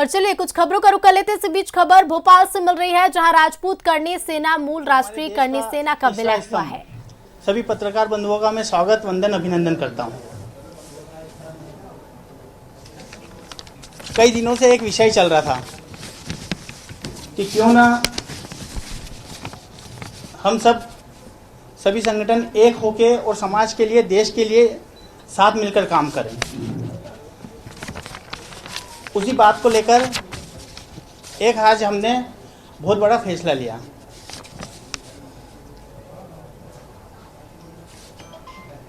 और चलिए कुछ खबरों का रुख कर लेते हैं। इस बीच खबर भोपाल से मिल रही है, जहां राजपूत करनी सेना मूल राष्ट्रीय करनी सेना का विलय हुआ है। सभी पत्रकार बंधुओं का मैं स्वागत, वंदन, अभिनंदन करता हूं। कई दिनों से एक विषय चल रहा था कि क्यों ना हम सभी संगठन एक होके और समाज के लिए, देश के लिए साथ मिलकर काम करें। उसी बात को लेकर आज हमने बहुत बड़ा फैसला लिया।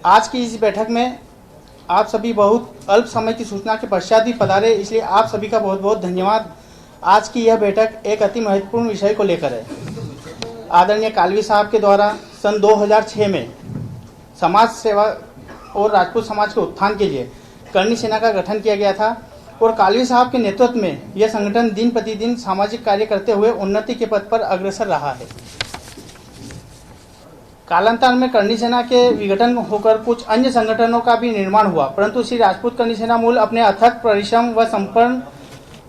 आज की इस बैठक में आप सभी बहुत अल्प समय की सूचना के पश्चात भी पधारे, इसलिए आप सभी का बहुत बहुत धन्यवाद। आज की यह बैठक एक अति महत्वपूर्ण विषय को लेकर है। आदरणीय कालवी साहब के द्वारा सन 2006 में समाज सेवा और राजपूत समाज के उत्थान के लिए करनी सेना का गठन किया गया था और कालवी साहब के नेतृत्व में यह संगठन दिन प्रतिदिन सामाजिक कार्य करते हुए उन्नति के पथ पर अग्रसर रहा है। कालांतर में करनी सेना के विघटन होकर कुछ अन्य संगठनों का भी निर्माण हुआ, परंतु श्री राजपूत करनी सेना मूल अपने अथक परिश्रम व संपूर्ण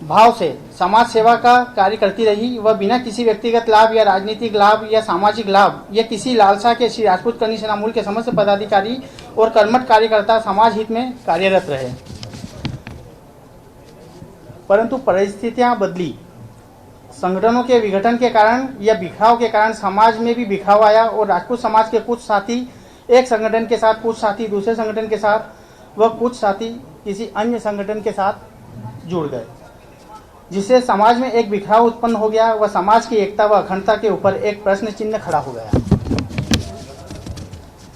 भाव से समाज सेवा का कार्य करती रही। वह बिना किसी व्यक्तिगत लाभ या राजनीतिक लाभ या सामाजिक लाभ या किसी लालसा के श्री राजपूत करनी सेना मूल के समस्त पदाधिकारी और कर्मठ कार्यकर्ता समाज हित में कार्यरत रहे। परंतु परिस्थितियां बदली। संगठनों के विघटन के कारण या बिखराव के कारण समाज में भी बिखराव आया और राजपूत समाज के कुछ साथी एक संगठन के साथ, कुछ साथी दूसरे संगठन के साथ व कुछ साथी किसी अन्य संगठन के साथ जुड़ गए, जिससे समाज में एक बिखराव उत्पन्न हो गया व समाज की एकता व अखंडता के ऊपर एक प्रश्न चिन्ह खड़ा हो गया।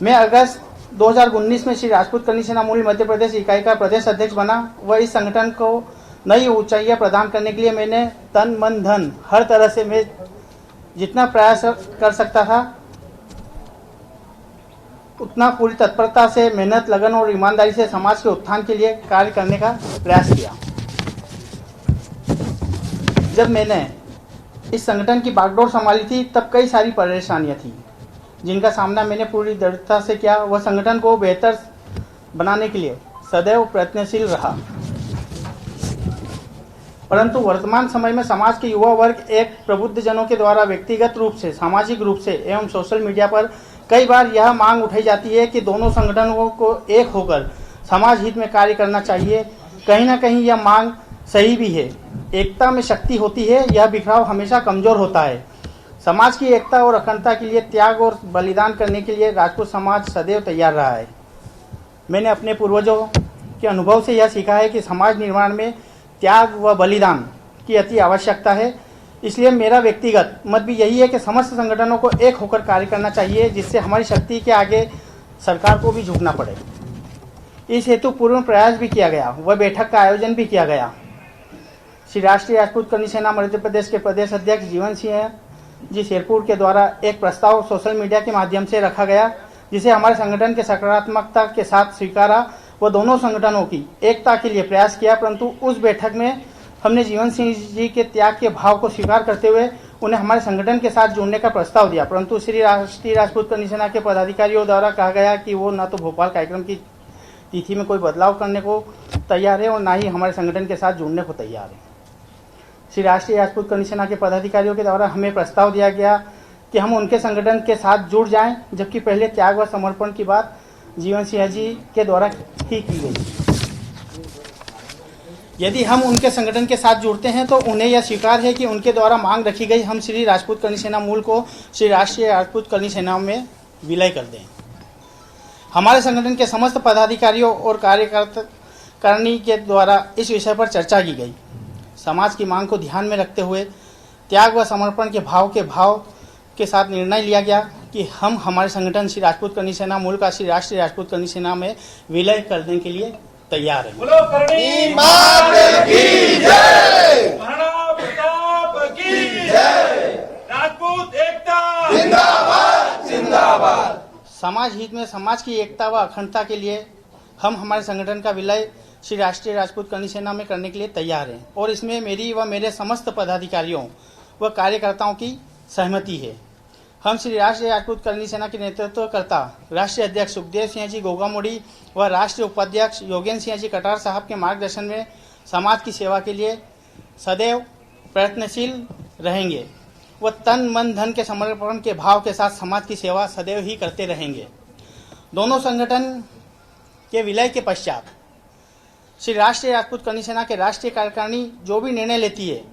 मैं अगस्त 2019 में श्री राजपूत करनी सेना मूल मध्य प्रदेश इकाई का प्रदेश अध्यक्ष बना व इस संगठन को नई ऊंचाइयां प्रदान करने के लिए मैंने तन मन धन हर तरह से मैं जितना प्रयास कर सकता था उतना पूरी तत्परता से, मेहनत, लगन और ईमानदारी से समाज के उत्थान के लिए कार्य करने का प्रयास किया। जब मैंने इस संगठन की बागडोर संभाली थी तब कई सारी परेशानियां थी जिनका सामना मैंने पूरी दृढ़ता से किया। वह संगठन को बेहतर बनाने के लिए सदैव प्रयत्नशील रहा, परंतु वर्तमान समय में समाज के युवा वर्ग एक प्रबुद्ध जनों के द्वारा व्यक्तिगत रूप से, सामाजिक रूप से एवं सोशल मीडिया पर कई बार यह मांग उठाई जाती है कि दोनों संगठनों को एक होकर समाज हित में कार्य करना चाहिए। कहीं ना कहीं यह मांग सही भी है। एकता में शक्ति होती है, यह बिखराव हमेशा कमजोर होता है। समाज की एकता और अखंडता के लिए त्याग और बलिदान करने के लिए राजपूत समाज सदैव तैयार रहा है। मैंने अपने पूर्वजों के अनुभव से यह सीखा है कि समाज निर्माण में त्याग व बलिदान की अति आवश्यकता है। इसलिए मेरा व्यक्तिगत मत भी यही है कि समस्त संगठनों को एक होकर कार्य करना चाहिए, जिससे हमारी शक्ति के आगे सरकार को भी झुकना पड़े। इस हेतु पूर्ण प्रयास भी किया गया व बैठक का आयोजन भी किया गया। श्री राष्ट्रीय राजपूत करनी सेना मध्य प्रदेश के प्रदेश अध्यक्ष जीवन सिंह जी शेरपुर के द्वारा एक प्रस्ताव सोशल मीडिया के माध्यम से रखा गया, जिसे हमारे संगठन के सकारात्मकता के साथ स्वीकारा व दोनों संगठनों की एकता के लिए प्रयास किया। परंतु उस बैठक में हमने जीवन सिंह जी के त्याग के भाव को स्वीकार करते हुए उन्हें हमारे संगठन के साथ जुड़ने का प्रस्ताव दिया, परंतु श्री राष्ट्रीय राजपूत करनी सेना के पदाधिकारियों द्वारा कहा गया कि वो न तो भोपाल कार्यक्रम की तिथि में कोई बदलाव करने को तैयार है और न ही हमारे संगठन के साथ जुड़ने को तैयार है। श्री राष्ट्रीय राजपूत करनी सेना के पदाधिकारियों के द्वारा हमें प्रस्ताव दिया गया कि हम उनके संगठन के साथ जुड़ जाएं, जबकि पहले त्याग व समर्पण की बात जीवन सिंह जी के द्वारा ही की गई। यदि हम उनके संगठन के साथ जुड़ते हैं तो उन्हें यह स्वीकार है कि उनके द्वारा मांग रखी गई हम श्री राजपूत करनी सेना मूल को श्री राष्ट्रीय राजपूत करनी सेना में विलय कर दें। हमारे संगठन के समस्त पदाधिकारियों और कार्यकारिणी के द्वारा इस विषय पर चर्चा की गई। समाज की मांग को ध्यान में रखते हुए त्याग व समर्पण के भाव के साथ निर्णय लिया गया कि हम हमारे संगठन श्री राजपूत करनी सेना मूल का श्री राष्ट्रीय राजपूत करनी सेना में विलय करने के लिए तैयार है। बोलो करनी माता की जय, महाराणा प्रताप की जय, राजपूत एकता जिंदाबाद जिंदाबाद। समाज हित में समाज की एकता व अखंडता के लिए हम हमारे संगठन का विलय श्री राष्ट्रीय राजपूत करनी सेना में करने के लिए तैयार हैं और इसमें मेरी व मेरे समस्त पदाधिकारियों व कार्यकर्ताओं की सहमति है। हम श्री राष्ट्रीय राजपूत करनी सेना के नेतृत्वकर्ता राष्ट्रीय अध्यक्ष सुखदेव सिंह जी गोगामुड़ी व राष्ट्रीय उपाध्यक्ष योगेंद्र सिंह जी कटार साहब के मार्गदर्शन में समाज की सेवा के लिए सदैव प्रयत्नशील रहेंगे व तन मन धन के समर्पण के भाव के साथ समाज की सेवा सदैव ही करते रहेंगे। दोनों संगठन के विलय के पश्चात श्री राष्ट्रीय राजपूत करनी सेना के राष्ट्रीय कार्यकारिणी जो भी निर्णय लेती है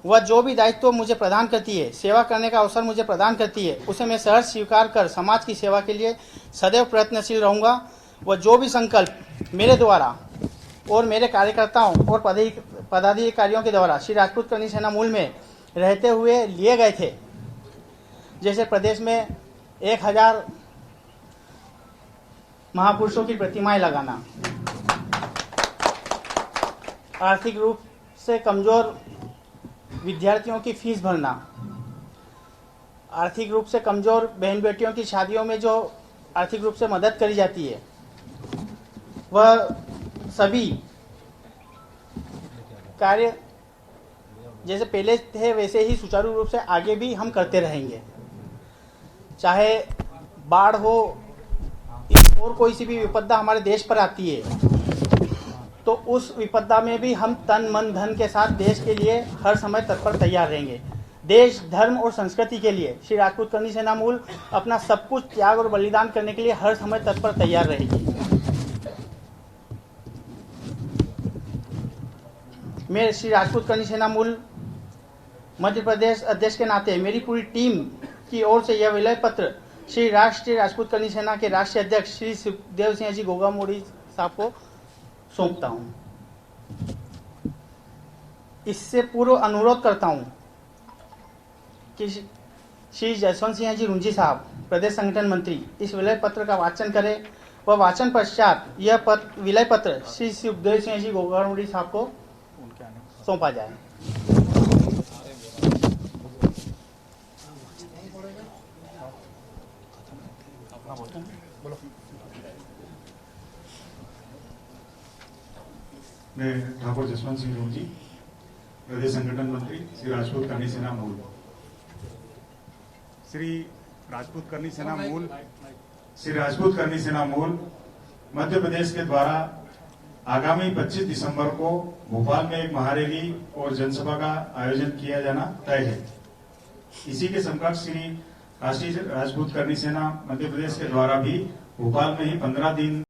वह जो भी दायित्व मुझे प्रदान करती है, सेवा करने का अवसर मुझे प्रदान करती है, उसे मैं सहर्ष स्वीकार कर समाज की सेवा के लिए सदैव प्रयत्नशील रहूंगा व जो भी संकल्प मेरे द्वारा और मेरे कार्यकर्ताओं और पदाधिकारियों के द्वारा श्री राजपूत करनी सेना मूल में रहते हुए लिए गए थे, जैसे प्रदेश में 1000 महापुरुषों की प्रतिमाएं लगाना, आर्थिक रूप से कमजोर विद्यार्थियों की फीस भरना, आर्थिक रूप से कमजोर बहन बेटियों की शादियों में जो आर्थिक रूप से मदद करी जाती है वह सभी कार्य जैसे पहले थे वैसे ही सुचारू रूप से आगे भी हम करते रहेंगे। चाहे बाढ़ हो और कोई सी भी विपदा हमारे देश पर आती है तो उस विपदा में भी हम तन मन धन के साथ देश के लिए हर समय तत्पर तैयार रहेंगे। देश धर्म और संस्कृति के लिए श्री राजपूत करनी सेना मूल अपना सब कुछ त्याग और बलिदान करने के लिए हर समय तत्पर तैयार रहेगी। मैं श्री राजपूत करनी सेना मूल मध्य प्रदेश अध्यक्ष के नाते मेरी पूरी टीम की ओर से यह विलय पत्र श्री राष्ट्रीय राजपूत करनी सेना के राष्ट्रीय अध्यक्ष श्री सुखदेव सिंह जी गोगामुड़ी साहब को सौंपता हूं। इससे पूर्व अनुरोध करता हूं कि श्री जसवंत सिंह जी रुंजी साहब प्रदेश संगठन मंत्री इस विलय पत्र का वाचन करें व वाचन पश्चात यह विलय पत्र श्री सुखदेव सिंह जी गोगामुड़ी साहब को सौंपा जाए। मैं ठाकुर जसवंत सिंह रुंजी, प्रदेश संगठन मंत्री श्री राजपूत करनी सेना मूल। श्री राजपूत करनी सेना मूल श्री राजपूत करनी सेना मूल मध्य प्रदेश के द्वारा आगामी 25 दिसंबर को भोपाल में एक महारैली और जनसभा का आयोजन किया जाना तय है। इसी के समकक्ष श्री राष्ट्रीय राजपूत करनी सेना मध्य प्रदेश के द्वारा भी भोपाल में ही 15 दिन